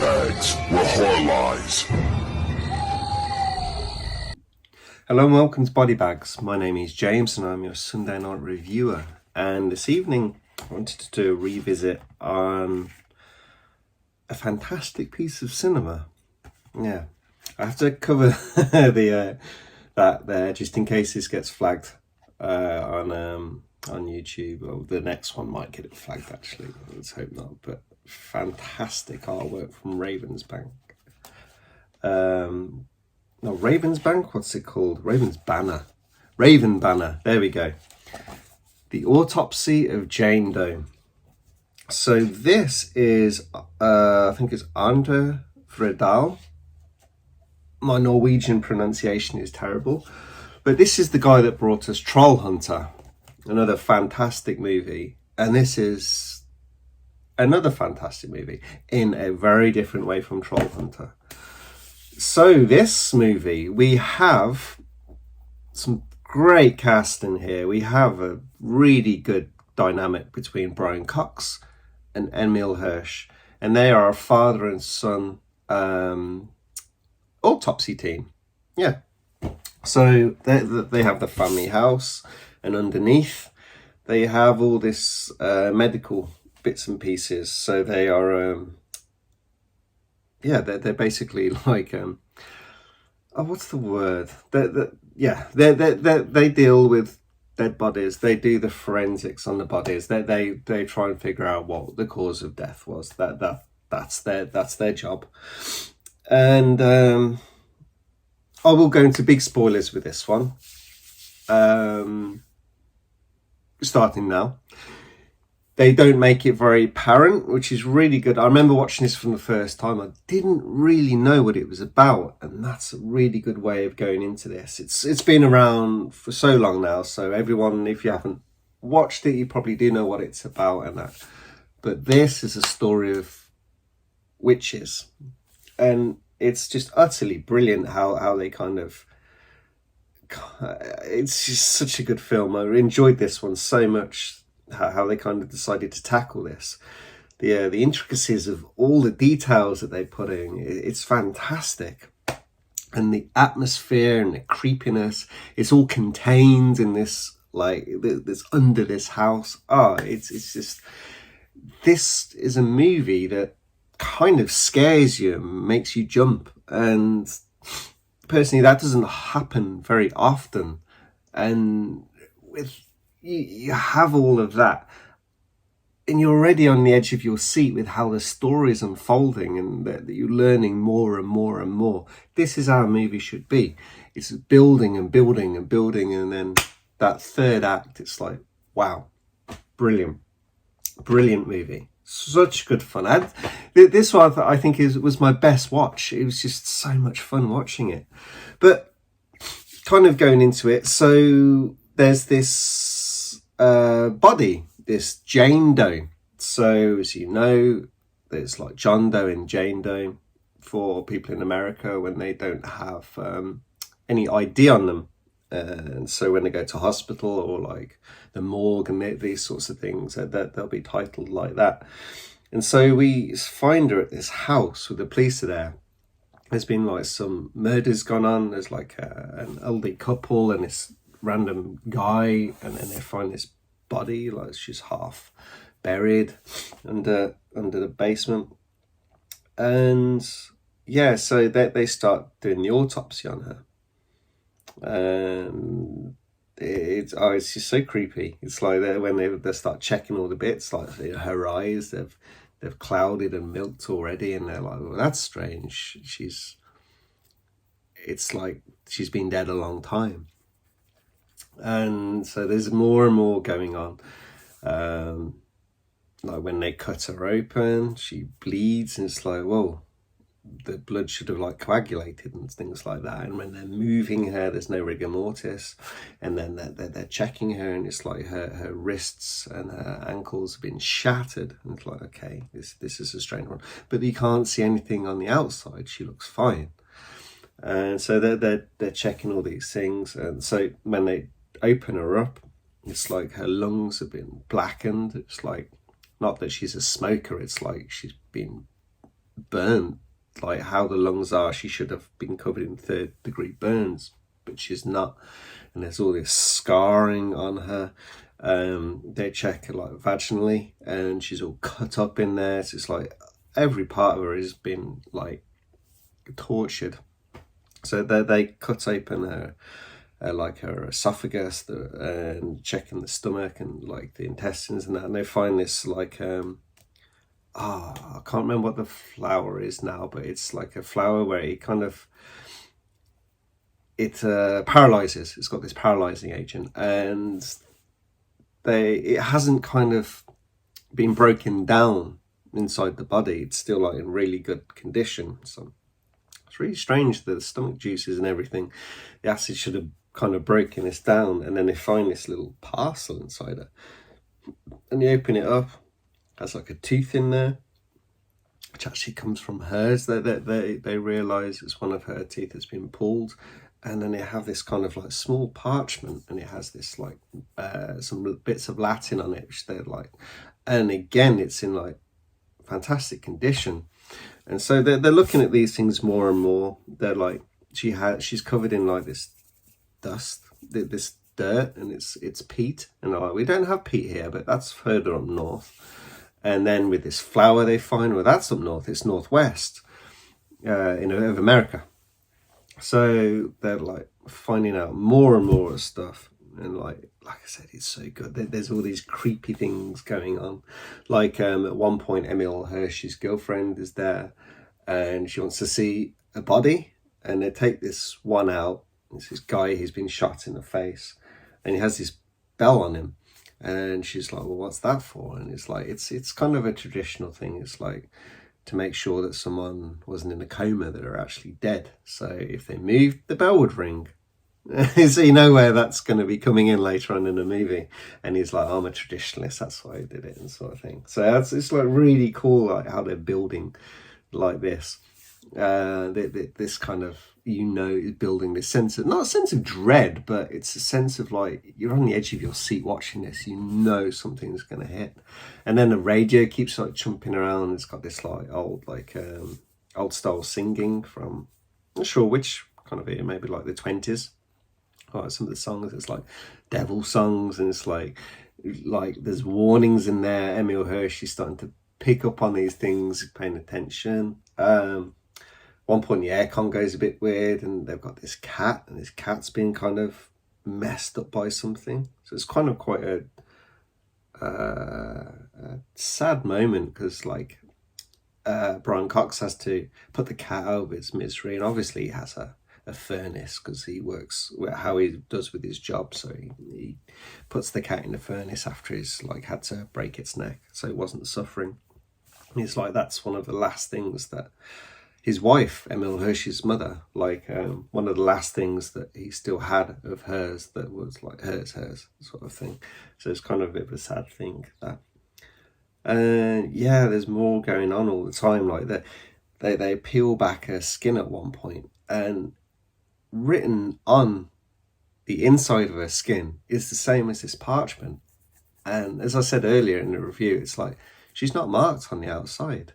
bags where horror lies. Hello and welcome to Body Bags. My name is James and I'm your Sunday night reviewer. And this evening I wanted to do a revisit on a fantastic piece of cinema. Yeah, I have to cover that there just in case this gets flagged on YouTube. Well, the next one might get it flagged actually. Let's hope not. But fantastic artwork from Ravensbank. No, Ravensbank, what's it called? Raven Banner, there we go. The Autopsy of Jane Doe. So this is, I think it's Ander Fredal. My Norwegian pronunciation is terrible. But this is the guy that brought us Troll Hunter, another fantastic movie. And this is another fantastic movie in a very different way from Troll Hunter. So this movie, we have some great casting here. We have a really good dynamic between Brian Cox and Emil Hirsch. And they are a father and son autopsy team. Yeah. So they have the family house, and underneath they have all this medical bits and pieces. So they are... they're basically like what's the word? They deal with dead bodies. They do the forensics on the bodies. They try and figure out what the cause of death was. That's their job. And I will go into big spoilers with this one. Starting now. They don't make it very apparent, which is really good. I remember watching this for the first time. I didn't really know what it was about, and that's a really good way of going into this. It's been around for so long now, so everyone, if you haven't watched it, you probably do know what it's about and that. But this is a story of witches, and it's just utterly brilliant how they kind of... It's just such a good film. I enjoyed this one so much. How they kind of decided to tackle this, the intricacies of all the details that they put in, it's fantastic. And the atmosphere and the creepiness, it's all contained in this, like, this under this house. It's just, this is a movie that kind of scares you, makes you jump, and personally that doesn't happen very often. And with you have all of that, and you're already on the edge of your seat with how the story is unfolding, and that you're learning more and more and more. This is how a movie should be. It's building and building and building, and then that third act, it's like, wow, brilliant movie. Such good fun. This one I think was my best watch. It was just so much fun watching it. But kind of going into it, so there's this body, this Jane Doe. So as you know, there's like John Doe and Jane Doe for people in America when they don't have any ID on them. And so when they go to hospital or like the morgue and these sorts of things, that they'll be titled like that. And so we find her at this house with the police are there. There's been like some murders gone on. There's like an elderly couple and this random guy, and then they find this body, like she's half buried under the basement. And yeah, so they start doing the autopsy on her, and it's just so creepy. It's like when they start checking all the bits, like her eyes, they've clouded and milked already, and they're like, well, that's strange. It's like she's been dead a long time. And so there's more and more going on. Like when they cut her open, she bleeds, and it's like, whoa, the blood should have like coagulated and things like that. And when they're moving her, there's no rigor mortis. And then they're checking her, and it's like her wrists and her ankles have been shattered. And it's like, okay, this is a strange one. But you can't see anything on the outside. She looks fine. And so they're checking all these things. And so when they open her up, it's like her lungs have been blackened. It's like, not that she's a smoker, it's like she's been burnt, like how the lungs are. She should have been covered in 3rd-degree burns, but she's not. And there's all this scarring on her. They check her like vaginally, and she's all cut up in there. So it's like every part of her has been like tortured. So they cut open her like her esophagus, and checking the stomach and like the intestines and that, and they find this like I can't remember what the flower is now, but it's like a flower where it kind of paralyzes. It's got this paralyzing agent, and it hasn't kind of been broken down inside the body. It's still like in really good condition. So it's really strange that the stomach juices and everything, the acid should have kind of broken this down, and then they find this little parcel inside it, and you open it up, has like a tooth in there, which actually comes from hers. They realize it's one of her teeth that's been pulled, and then they have this kind of like small parchment, and it has this like some bits of Latin on it, which they're like, and again it's in like fantastic condition. And so they're looking at these things more and more. They're like, she's covered in like this dust, this dirt, and it's peat, and they're like, we don't have peat here, but that's further up north. And then with this flower they find, well, that's up north, it's northwest of America. So they're like finding out more and more of stuff, and like I said, it's so good. There's all these creepy things going on. Like at one point, Emil Hirsch's girlfriend is there, and she wants to see a body, and they take this one out. It's this guy who's been shot in the face, and he has this bell on him, and she's like, well, what's that for? And it's like, it's kind of a traditional thing. It's like to make sure that someone wasn't in a coma, that are actually dead. So if they moved, the bell would ring. So you know where that's going to be coming in later on in the movie. And he's like, I'm a traditionalist, that's why I did it, and sort of thing. So it's like really cool, like how they're building like this. This kind of, is building this sense of, not a sense of dread, but it's a sense of like, you're on the edge of your seat watching this, something's going to hit. And then the radio keeps like jumping around. It's got this like old style singing from, I'm not sure which kind of era, maybe like the 20s. Like some of the songs, it's like devil songs, and it's like there's warnings in there. Emil Hirsch is starting to pick up on these things, paying attention. One point the aircon goes a bit weird, and they've got this cat, and this cat's been kind of messed up by something. So it's kind of quite a sad moment, because like Brian Cox has to put the cat out of its misery, and obviously he has a furnace, because he works how he does with his job. So he puts the cat in the furnace after he's like had to break its neck, so it wasn't suffering. And it's like, that's one of the last things that his wife, Emil Hirsch's mother, like one of the last things that he still had of hers, that was like hers sort of thing. So it's kind of a bit of a sad thing, that. And yeah, there's more going on all the time. Like they peel back her skin at one point, and written on the inside of her skin is the same as this parchment. And as I said earlier in the review, it's like, she's not marked on the outside.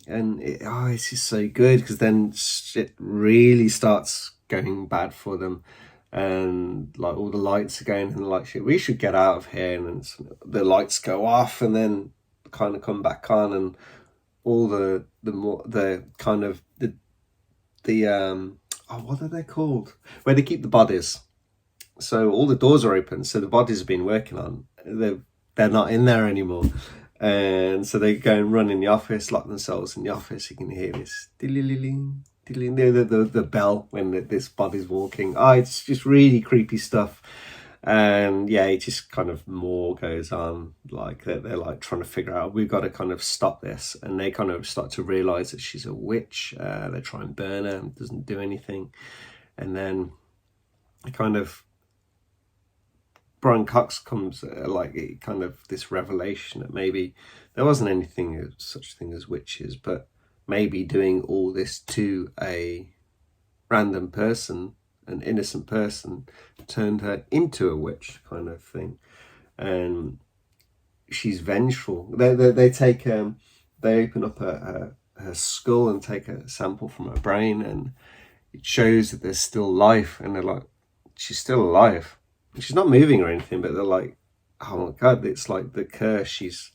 And it's just so good, because then shit really starts going bad for them, and like all the lights are going, and like, shit, we should get out of here. And then the lights go off, and then kind of come back on, and all the what are they called, where they keep the bodies? So all the doors are open, so the bodies have been working on, they're not in there anymore. And so they go and run in the office, lock themselves in the office. You can hear this the bell when this body's walking. It's just really creepy stuff. And yeah, it just kind of more goes on. Like they're like trying to figure out, we've got to kind of stop this. And they kind of start to realize that she's a witch. They try and burn her, and doesn't do anything. And then kind of Brian Cox comes like kind of this revelation that maybe there wasn't anything such thing as witches, but maybe doing all this to a random person, an innocent person, turned her into a witch, kind of thing. And she's vengeful. They take they open up her skull and take a sample from her brain, and it shows that there's still life, and they're like, she's still alive. She's not moving or anything, but they're like, oh my God, it's like the curse. She's,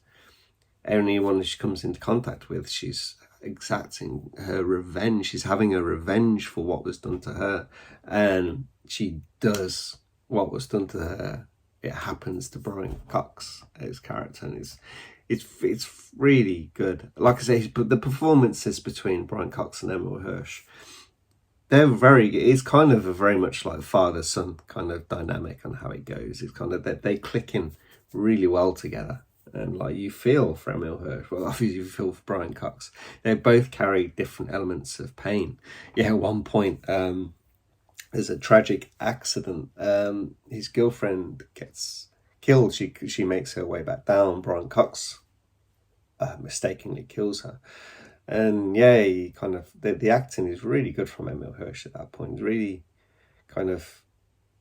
anyone she comes into contact with, she's exacting her revenge. She's having a revenge for what was done to her, and she does what was done to her. It happens to Brian Cox, his character, and it's really good. Like I say, but the performances between Brian Cox and Emma Hirsch, they're very, it's kind of a very much like father-son kind of dynamic on how it goes. It's kind of that they click in really well together, and like you feel for Emil Hirsch, well obviously you feel for Brian Cox. They both carry different elements of pain. Yeah, at one point there's a tragic accident. His girlfriend gets killed. She makes her way back down. Brian Cox mistakenly kills her. And yeah, he kind of, the acting is really good from Emil Hirsch at that point. Really kind of,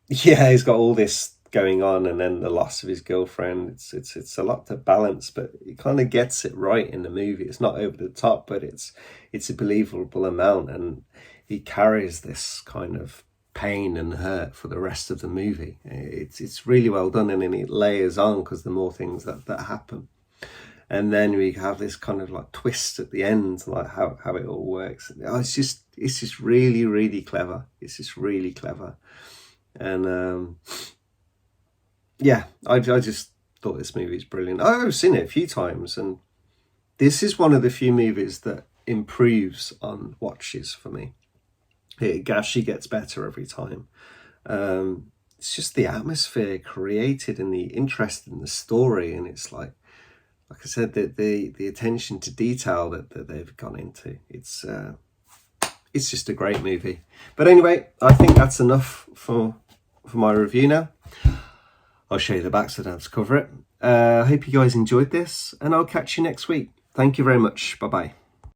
yeah, he's got all this going on, and then the loss of his girlfriend. It's a lot to balance, but he kind of gets it right in the movie. It's not over the top, but it's a believable amount, and he carries this kind of pain and hurt for the rest of the movie. It's really well done, and then it layers on because the more things that happen. And then we have this kind of like twist at the end, like how it all works. Oh, it's just really, really clever. It's just really clever. And yeah, I just thought this movie is brilliant. I've seen it a few times, and this is one of the few movies that improves on watches for me. It actually gets better every time. It's just the atmosphere created and the interest in the story, and it's like I said, the attention to detail that they've gone into. It's just a great movie. But anyway, I think that's enough for my review now. I'll show you the back so I don't have to cover it. I hope you guys enjoyed this, and I'll catch you next week. Thank you very much. Bye-bye.